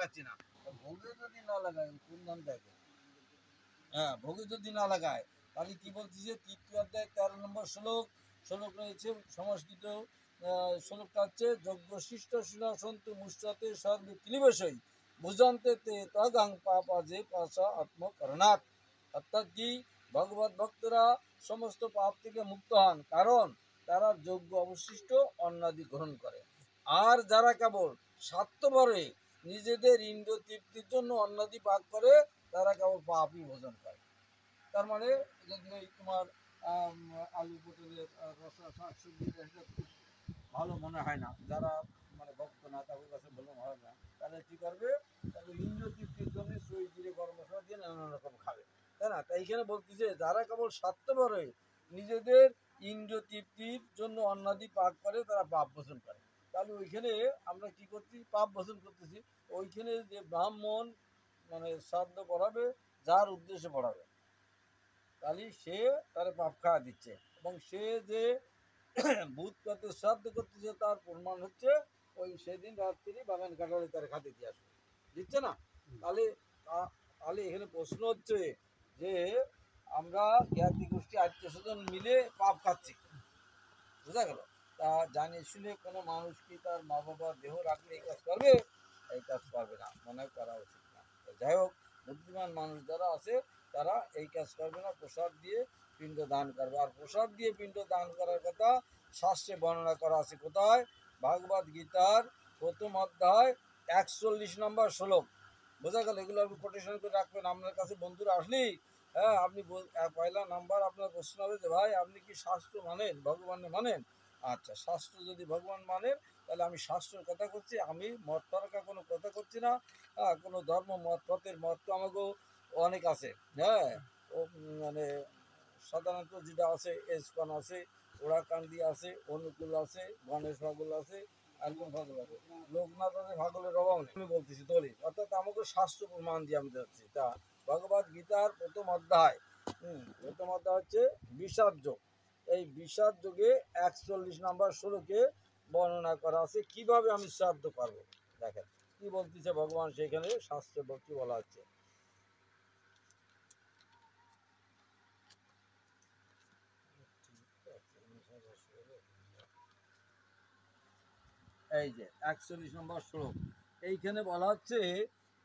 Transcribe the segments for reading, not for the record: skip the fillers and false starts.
লাগাচ্ছি না। ভোগে যদি না লাগায় কোন ধান দেখে, হ্যাঁ ভোগে যদি না লাগায় তাহলে কি বলছি যে তৃতীয় অধ্যায় 13 নম্বর শ্লোক রয়েছে সংস্কৃত শ্লোকটা হচ্ছে যজ্ঞ শিষ্ট শিলা সন্তু মুষ্টাতে সর্বে ক্লিবেশই ভুজন্তে তে তগাং পাপা যে পাশা আত্মকরণাৎ। অর্থাৎ কি ভগবত ভক্তরা সমস্ত পাপ থেকে মুক্ত হন, কারণ তারা যজ্ঞ অবশিষ্ট অন্নাদি গ্রহণ করে। আর যারা কেবল স্বার্থপরে নিজেদের ইন্দ্রিয় তৃপ্তির জন্য অন্নাদি পাক করে তারা কেবল পাপই ভোজন করে। তার মানে যদি ওই তোমার আলু পটলের রসা শাকসবজি খুব ভালো মনে হয় না, যারা মানে ভক্ত না তাদের কাছে ভালো হয় না, তাহলে কী করবে, তাদের ইন্দ্রিয় তৃপ্তির জন্য সই জিরে গরম মশলা দিয়ে নানান রকম খাবে, তাই না? তাই এখানে বলতেছে যারা কেবল স্বার্থপরে নিজেদের ইন্দ্রিয় তৃপ্তির জন্য অন্নাদি পাক করে তারা পাপ ভোজন করে। তাহলে ওইখানে আমরা কি করছি, পাপ ভোজন করতেছি। ওইখানে যে ব্রাহ্মণ মানে শ্রাদ্ধ পড়াবে, যার উদ্দেশ্যে পড়াবে, তাহলে সে তার পাপ খাওয়া দিচ্ছে, এবং সে যে ভূত করতে শ্রাদ্ধ করতেছে তার প্রমাণ হচ্ছে ওই সেদিন রাত্রি বাগান কাটালে তার খাতে দিয়ে আসবে, দিচ্ছে না? তাহলে তাহলে এখানে প্রশ্ন হচ্ছে যে আমরা জ্ঞাতি গোষ্ঠী আত্মীয় স্বজন মিলে পাপ খাচ্ছি, বোঝা গেল? তা জানি শুনে কোনো মানুষ কি তার মা বাবার দেহ রাখলে এই কাজ করবে? এই কাজ করবে না, মনে করা উচিত না। যাই হোক, বুদ্ধিমান মানুষ যারা আছে তারা এই কাজ করবে না, প্রসাদ দিয়ে পিণ্ড দান করবে। আর প্রসাদ দিয়ে পিণ্ড দান করার কথা শাস্ত্রে বর্ণনা করা আছে। কোথায়? ভাগবত গীতার প্রথম অধ্যায় 41 নম্বর শ্লোক। বোঝা গেল? এগুলো আপনি কোটেশন করে রাখবেন আপনার কাছে, বন্ধুরা আসলেই হ্যাঁ আপনি পয়লা নাম্বার আপনার প্রশ্ন হবে যে ভাই আপনি কি শাস্ত্র মানেন, ভগবানের মানেন? আচ্ছা, শাস্ত্র যদি ভগবান মানেন তাহলে আমি শাস্ত্রের কথা করছি, আমি মত তরকা কোনো কথা করছি না। হ্যাঁ, কোনো ধর্ম মত পথের মত তো আমাকেও অনেক আছে। হ্যাঁ, ও মানে সাধারণত যেটা আছে এসকন আছে, ওড়াকান্দি আছে, অনুকূল আছে, গণেশ ভাগল আছে, একদম ভাগল আছে, লোকনাথ আছে, ভাগলের অভাব নেই। আমি বলতেছি দলিল, অর্থাৎ আমাকে শাস্ত্র প্রমাণ দিয়ে আমি যাচ্ছি। তা ভগবত গীতার প্রথম অধ্যায় হচ্ছে বিষাদ যোগ। এই বিষাদ যোগে 41 নম্বর শ্লোকে বর্ণনা করা আছে কিভাবে আমি শ্রাদ্ধ করবো। দেখেন কি বলতেছে ভগবান সেখানে, শাস্ত্রে কি বলা হচ্ছে। এই যে 41 নম্বর শ্লোক, এইখানে বলা হচ্ছে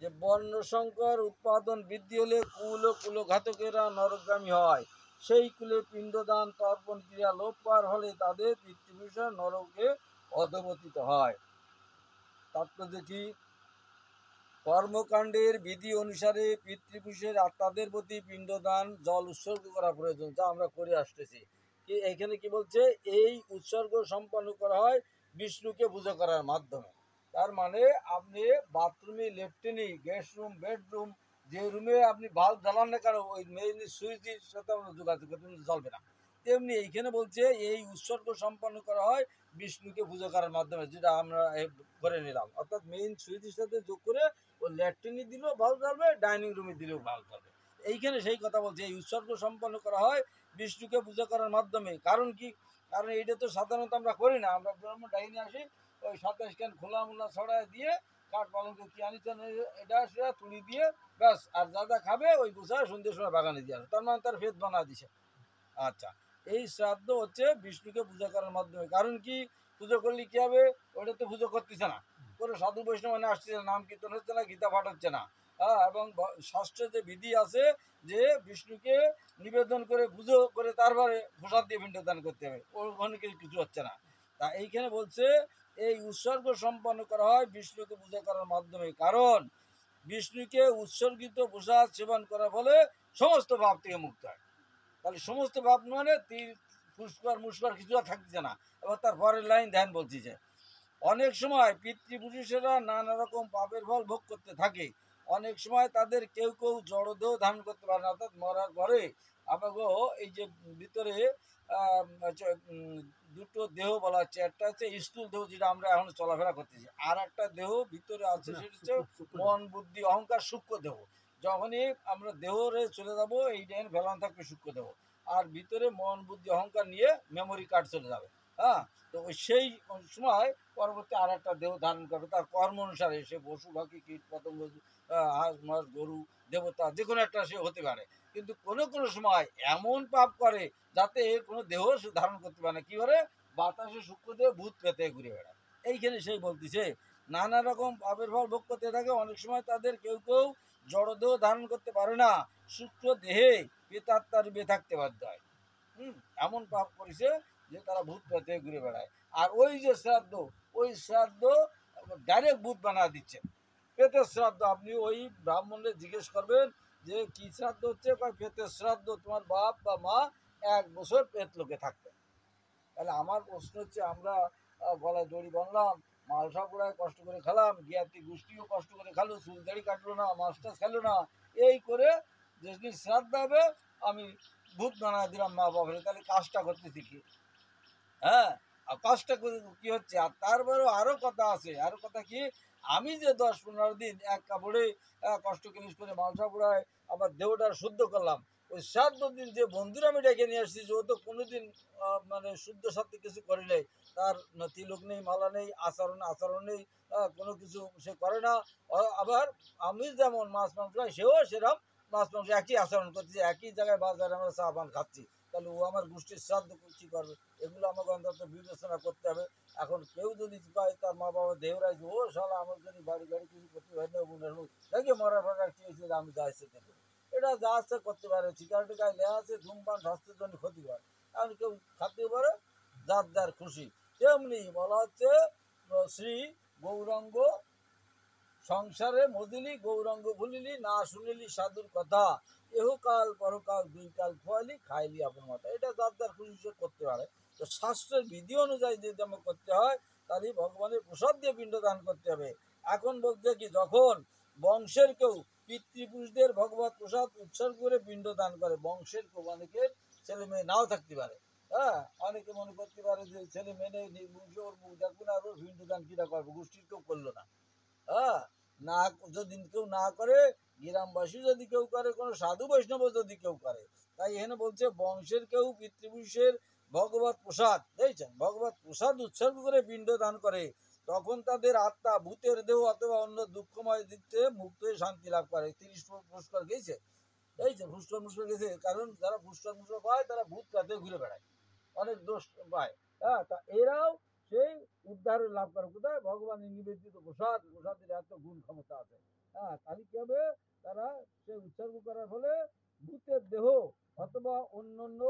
যে বর্ণ সংকর উৎপাদন বৃদ্ধি হলে কুল ও কুলঘাতকেরা নরকগামী হয়, সেই কুলে পিণ্ডদান তর্পণ ক্রিয়া লোপ পাওয়ার হলে তাদের পিতৃপুরুষরা নরকে অধপতিত হয়। তাৎপর্য কি? কর্মকাণ্ডের বিধি অনুসারে পিতৃপুরুষের আত্মাদের প্রতি পিণ্ডদান জল উৎসর্গ করা প্রয়োজন, যা আমরা করে আসতেছি। কি এখানে কি বলছে? এই উৎসর্গ সম্পন্ন করা হয় বিষ্ণুকে পুজো করার মাধ্যমে। তার মানে আপনি বাথরুমে, ল্যাট্রিনে, গেস্ট রুম, বেডরুম, যে রুমে আপনি বাল্ব জ্বালান না কেন, ওই মেইন সুইচের সাথে আমরা যোগাযোগ করতে চলবে না। তেমনি এইখানে বলছে এই উৎসর্গ সম্পন্ন করা হয় বিষ্ণুকে পুজো করার মাধ্যমে, যেটা আমরা করে নিলাম। অর্থাৎ মেইন সুইচের সাথে যোগ করে ও ল্যাট্রিনে দিলেও ভালো জ্বলবে, ডাইনিং রুমে দিলেও ভালো জ্বলবে। এইখানে সেই কথা বলছে, এই উৎসর্গ সম্পন্ন করা হয় বিষ্ণুকে পূজা করার মাধ্যমে। কারণ কি? কারণ এইটা তো সাধারণত আমরা করি না। আমরা ব্রহ্ম ডাইনে আসি, ওই 27 খান খোলা মোলা ছড়ায় দিয়ে কাঠ পালঙ্ক কি আনিছেন এটা সেটা তুলি দিয়ে ব্যাস, আর যা যা খাবে ওই গুছায় সন্ধ্যের সময় বাগানে দিয়ে আসে, তার মানে তার ফেদ বানা দিছে। আচ্ছা, এই শ্রাদ্ধ হচ্ছে বিষ্ণুকে পূজা করার মাধ্যমে। কারণ কি? পুজো করলে কি হবে? ওটা তো পুজো করতেছে না, কোনো সাধু বৈষ্ণব মানে আসতেছে না, নাম কীর্তন হচ্ছে না, গীতা পাঠ হচ্ছে না। হ্যাঁ, এবং শাস্ত্রে যে বিধি আছে যে বিষ্ণুকে নিবেদন করে পুজো করে তারপরে প্রসাদ দিয়ে পিণ্ডদান করতে হবে, ওখানে কিছু হচ্ছে না। তা এইখানে বলছে এই উৎসর্গ সম্পন্ন করা হয় বিষ্ণুকে পূজা করার মাধ্যমে, কারণ বিষ্ণুকে উৎসর্গিত প্রসাদ সেবন করার ফলে সমস্ত পাপ থেকে মুক্ত হয়। তাহলে সমস্ত পাপ মানে পুষ্কর মুস্কর কিছু আর থাকতেছে না। এবার তার পরের লাইন ধ্যান বলছি যে অনেক সময় পিতৃপুরুষেরা নানা রকম পাপের ফল ভোগ করতে থাকে। অনেক সময় তাদের কেউ কেউ জড়দেহ ধারণ করতে পারে না, অর্থাৎ মরার পরে আমাকেও এই যে ভিতরে দুটো দেহ বলা হচ্ছে, একটা হচ্ছে স্থূল দেহ যেটা আমরা এখন চলাফেরা করতেছি, আর একটা দেহ ভিতরে আছে সেটা হচ্ছে মন বুদ্ধি অহংকার সূক্ষ্ম দেহ। যখনই আমরা দেহরে চলে যাব এই ডেন ফেলান থাকবে সূক্ষ্ম দেহ, আর ভিতরে মন বুদ্ধি অহংকার নিয়ে মেমোরি কার্ড চলে যাবে। হ্যাঁ, তো ওই সেই সময় পরবর্তী আর একটা দেহ ধারণ করবে তার কর্ম অনুসারে। সে পশু পাখি কীট পতঙ্গ, হাঁস মাছ গরু দেবতা যে কোনো একটা সে হতে পারে। কিন্তু কোনো কোনো সময় এমন পাপ করে যাতে কোনো দেহ সে ধারণ করতে পারে না। কী করে? বাতাসে শুক্রদেহ ভূত পেতে ঘুরে বেড়ায়। এইখানে সেই বলতেছে নানা রকম পাপের ফল ভোগ করতে থাকে। অনেক সময় তাদের কেউ কেউ জড়দেহ ধারণ করতে পারে না, শুক্র দেহে প্রেতাত্মার রূপে থাকতে বাধ্য হয়। এমন পাপ করেছে যে তারা ভূত পেতে ঘুরে বেড়ায়। আর ওই যে শ্রাদ্ধ, ওই শ্রাদ্ধ ডাইরেক্ট ভূত বানা দিচ্ছে। পেটের শ্রাদ্ধ আপনি ওই ব্রাহ্মণে জিজ্ঞেস করবেন যে কি শ্রাদ্ধ হচ্ছে, পেটের শ্রাদ্ধ, তোমার বাপ বা মা 1 বছর পেট লোকে থাকবে। তাহলে আমার প্রশ্ন হচ্ছে, আমরা গলায় দড়ি বানলাম, মালসা পোড়ায় কষ্ট করে খেলাম, জ্ঞাতি গোষ্ঠীও কষ্ট করে খেলো, চুল দাড়ি কাটলো না, মাছ টাছ খেলো না, এই করে যেদিন শ্রাদ্ধ হবে আমি ভূত বানা দিলাম মা বাবার। তাহলে কাজটা করতেছি কি? হ্যাঁ, আর কাজটা কি হচ্ছে? আর তারপরেও আরও কথা আছে। আরও কথা কি, আমি যে 10-15 দিন এক কাপড়ে কষ্ট ক্লিশ করে মালসা পোড়ায় আবার দেহটা শুদ্ধ করলাম, ওই 7 দিন যে বন্ধুরা আমি ডেকে নিয়ে আসছি, যে ও তো কোনোদিন মানে শুদ্ধ সাথে কিছু করে নেই, তার তিলক নেই, মালা নেই, আচরণ নেই, কোনো কিছু সে করে না। আবার আমি যেমন মাছ মাংস খাই, সেও সেরকম মাছ মাংস একই আচরণ করছে, একই জায়গায় বাজারে আমরা চা পান খাচ্ছি। তাহলে ও আমার গোষ্ঠীর শ্রাদ্ধ কী করবে? এগুলো আমাকে অন্তত বিবেচনা করতে হবে। এখন কেউ যদি পায় তার মা বাবা দেহরাই, ও শালা আমার যদি বাড়ি গাড়ি কিছু করতে পারে না, দেখি মরা ফেরার কি হয়েছে, আমি যা ইচ্ছে দেখবো, এটা যা আছে করতে পারে। সিগারেটের গায়ে লেয়া আছে ধূমপান স্বাস্থ্যের জন্য ক্ষতিকর, এখন কেউ খাতে পারে, যার যার খুশি। তেমনি বলা হচ্ছে শ্রী গৌরাঙ্গ সংসারে মদিলি, গৌরাঙ্গ ভুলিলি, না শুনিলি সাধুর কথা, এহকাল পরকাল 2 কাল খোয়ালি, খাইলি আপনার মাথা। এটা যার যার খুশি সে করতে পারে। তো শাস্ত্রের বিধি অনুযায়ী যদি আমার করতে হয়, তাহলে ভগবানের প্রসাদ দিয়ে পিণ্ড দান করতে হবে। এখন বলতে কি, যখন বংশের কেউ পিতৃপুরুষদের ভগবত প্রসাদ উৎসর্গ করে পিণ্ড দান করে, বংশের কেউ, অনেকের ছেলে মেয়ে নাও থাকতে পারে। হ্যাঁ, অনেকে মনে করতে পারে যে ছেলে মেয়ে নেই, নির্বংশ, ওর মুখ দেখুন আর ওর পিণ্ড দান কীটা করবো, গোষ্ঠীর কেউ করলো না। হ্যাঁ, না যদি কেউ না করে, গ্রামবাসী যদি কেউ করে, কোনো সাধু বৈষ্ণব যদি কেউ করে, তাই এখানে বলছে বংশের কেউ পিতৃপুরুষের ভগবত প্রসাদ, দেখছেন, ভগবত প্রসাদ উৎসর্গ করে পিণ্ড দান করে, তখন তাদের আত্মা ভূতের দেহ অথবা অন্য দুঃখময় দিক থেকে মুক্ত হয়ে শান্তি লাভ করে। 30 পুরস্কার গেছে, এইছে পুরস্কার গেছে। কারণ যারা পুরস্কার পায় তারা ভূত কাতে ঘুরে বেড়ায়, অনেক দোষ পায়। হ্যাঁ, তা এরাও সেই উদ্ধারের লাভ করে কোথায়? ভগবানের নিবেদিত প্রসাদের এত গুণ ক্ষমতা আছে। হ্যাঁ, তাহলে কি হবে? তারা সে উৎসর্গ করার ফলে ভূতের দেহ অথবা অন্যান্য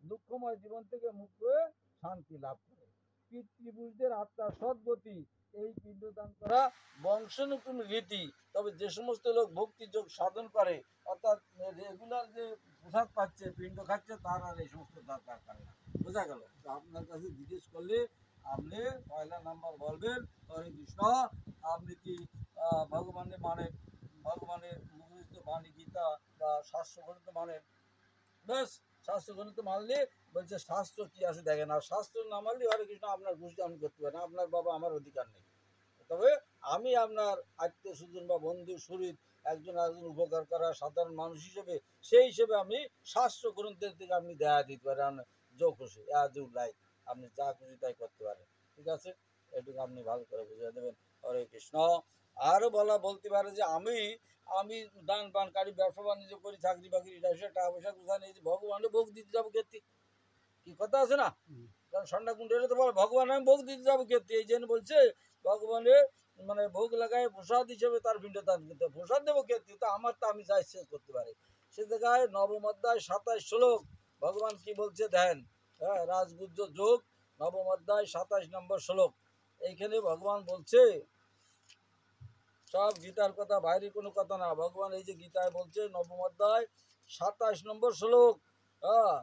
দুঃখময় জীবন থেকে মুক্ত হয়ে শান্তি লাভ করে। পিতৃপুরুষদের আত্মার সদ্গতি, এই পিণ্ডদান করা বংশানুক্রম রীতি। তবে যে সমস্ত লোক ভক্তি যোগ সাধন করে, অর্থাৎ রেগুলার যে প্রসাদ পাচ্ছে, পিণ্ড খাচ্ছে, তার আর এই সমস্ত দরকার করে না। বোঝা গেল? তো আপনার কাছে জিজ্ঞেস করলে আপনি পয়লা নাম্বার বলবেন, হরে কৃষ্ণ, আপনি কি ভগবানের মানে, ভগবানের মুখস্থ বাণী গীতা বা শাস্ত্রগ্রন্থ মানেন? বেশ, শাস্ত্রগ্রন্থ মানলে বলছে শাস্ত্র কি আছে দেখেন, আর শাস্ত্র না মানলে হরে কৃষ্ণ আপনার গোষ্ঠী আমি করতে পারি না, আপনার বাবা আমার অধিকার নেই। তবে আমি আপনার আত্মীয় স্বজন বা বন্ধু শরীর একজন উপকার করা সাধারণ মানুষ হিসেবে, সেই হিসেবে আমি শাস্ত্র গ্রন্থের থেকে আপনি দেখা দিতে পারেন, যো খুশি অ্যাজ ইউ লাইক, আপনি যা খুশি তাই করতে পারেন। ঠিক আছে, এটুকু আপনি ভালো করে বুঝিয়ে দেবেন। হরে কৃষ্ণ। আরও বলতে পারে যে আমি আমি দান পানকারী, ব্যবসা বাণিজ্য করি, চাকরি বাকরি, এটা সে টাকা পয়সা কোথায় নিয়েছি, ভগবানের ভোগ দিতে যাবো ক্ষেত্রে, কি কথা আছে না? কারণ সন্ধ্যা কুণ্ডে তো বলে ভগবান আমি ভোগ দিতে যাবো ক্ষেত্রে, এই জন্য বলছে ভগবানের মানে ভোগ লাগায় প্রসাদ হিসেবে তার পিণ্ড দান করতে, প্রসাদ দেবো ক্ষেত্রে, তো আমার তো আমি যা ইচ্ছে করতে পারি। সে জায়গায় নবম অধ্যায় 27 শ্লোক ভগবান কি বলছে দেন। হ্যাঁ, রাজগুজ্জ যোগ নবম অধ্যায় 27 নম্বর শ্লোক। এইখানে ভগবান বলছে, সব গীতার কথা, বাইরের কোনো কথা না। ভগবান এই যে গীতায় বলছে নবম অধ্যায় 27 নম্বর শ্লোক, হ্যাঁ,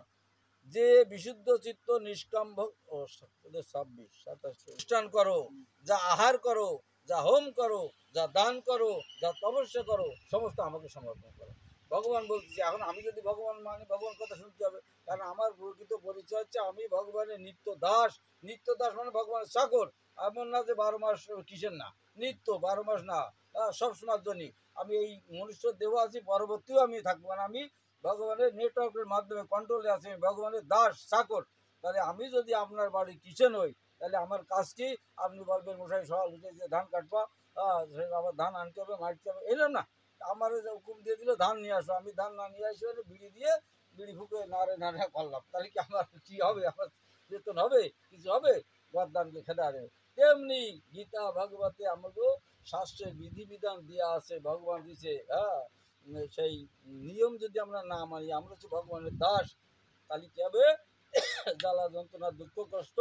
যে বিশুদ্ধ চিত্ত নিষ্কাম 26-27 অনুষ্ঠান করো, যা আহার করো, যা হোম করো, যা দান করো, যা তপস্যা করো, সমস্ত আমাকে সমর্পণ করো। ভগবান বলতেছে, এখন আমি যদি ভগবান মানে ভগবান কথা শুনতে হবে, কারণ আমার প্রকৃত পরিচয় হচ্ছে আমি ভগবানের নিত্য দাস। নিত্য দাস মানে ভগবানের চাকর। এমন না যে 12 মাস কিসের না, নিত্য 12 মাস না, সব সময়ের জন্যই আমি এই মনুষ্য দেহ আছি, পরবর্তীও আমি থাকবো, কারণ আমি ভগবানের নেটওয়ার্কের মাধ্যমে কন্ট্রোলে আছে, ভগবানের দাস চাকর। তাহলে আমি যদি আপনার বাড়ির কিচেন হই, তাহলে আমার কাজ কি? আপনি বলবেন মশাই সকাল উঠে যে ধান কাটবা, আবার ধান আনতে হবে, মারতে হবে, এলাম না। আমার হুকুম দিয়ে দিল ধান নিয়ে আসো, আমি ধান না নিয়ে আসি, বিড়ি দিয়ে বিড়ি ফুঁকে নাড়ে নাড়ে করলাম, তাহলে কি আমার কি হবে? আমার বেতন হবে? কিছু হবে? বদনামকে খেতে হবে। তেমনি গীতা ভাগবতে আমাকেও শাস্ত্রের বিধিবিধান দেওয়া আছে, ভগবান দিছে। হ্যাঁ, সেই নিয়ম যদি আমরা না মানি, আমরা হচ্ছে ভগবানের দাস, তাহলে কি হবে? জ্বালা যন্ত্রণা দুঃখ কষ্ট,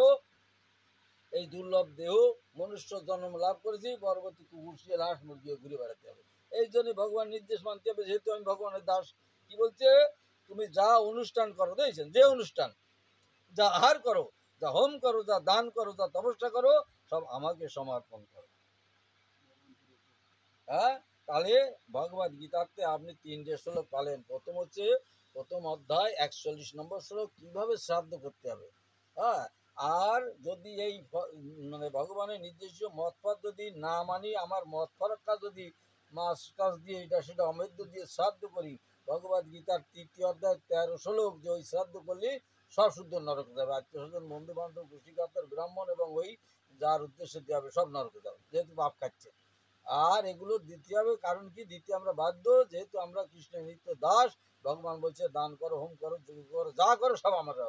এই দুর্লভ দেহ মনুষ্য জন্ম লাভ করেছি, পরবর্তী কুকুর শিয়াল হাঁস মুরগিও ঘুরে বেড়াতে হবে। এই জন্য ভগবান নির্দেশ মানতে হবে, যেহেতু আমি ভগবানের দাস। কি বলছে? তুমি যা অনুষ্ঠান করো, দেখছেন, যে অনুষ্ঠান, যা আহার করো, যা হোম করো, যা দান করো, যা তপস্যা করো, সব আমাকে সমর্পণ করো। হ্যাঁ, তাহলে ভগবদ গীতাতে আপনি 3টে শ্লোক পালেন। প্রথম হচ্ছে প্রথম অধ্যায় 41 নম্বর শ্লোক, কিভাবে শ্রাদ্ধ করতে হবে। হ্যাঁ, আর যদি এই মানে ভগবানের নির্দিষ্ট মত পথ যদি না মানি, আমার মত ফরক্কা যদি মাছ টাছ দিয়ে এটা সেটা অমেদ্য দিয়ে শ্রাদ্ধ করি, ভগবদ গীতার 3য় অধ্যায় 13 শ্লোক, যে ওই শ্রাদ্ধ করলে সব শুদ্ধ নরকে যাবে। আত্মীয় স্বজন, বন্ধু বান্ধব, কুষ্টিকাতর ব্রাহ্মণ এবং ওই যার উদ্দেশ্যে দেওয়া হবে সব নরকে যাবে, যেহেতু পাপ খাচ্ছে। আর এগুলো দিতে হবে, কারণ কি? দিতে আমরা বাধ্য, যেহেতু আমরা কৃষ্ণের নিত্য দাস। ভগবান বলছে দান করো, হোম করো, যজ্ঞ করো, যা করো সব আমরা।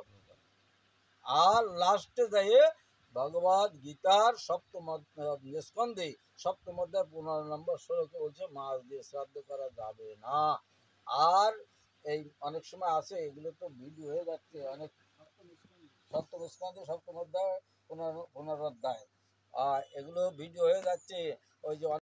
আর লাস্টে যাইয়ে ভগবদ গীতার সপ্তম স্কন্ধে সপ্তম অধ্যায় 15 নম্বর শ্লোকে বলছে মাছ দিয়ে শ্রাদ্ধ করা যাবে না। আর এই অনেক সময় আছে, এগুলো তো ভিডিও হয়ে যাচ্ছে অনেক, সপ্তম স্কন্ধে সপ্তম অধ্যায় 15 অধ্যায়, আর এগুলো ভিডিও হয়ে যাচ্ছে। ওই যে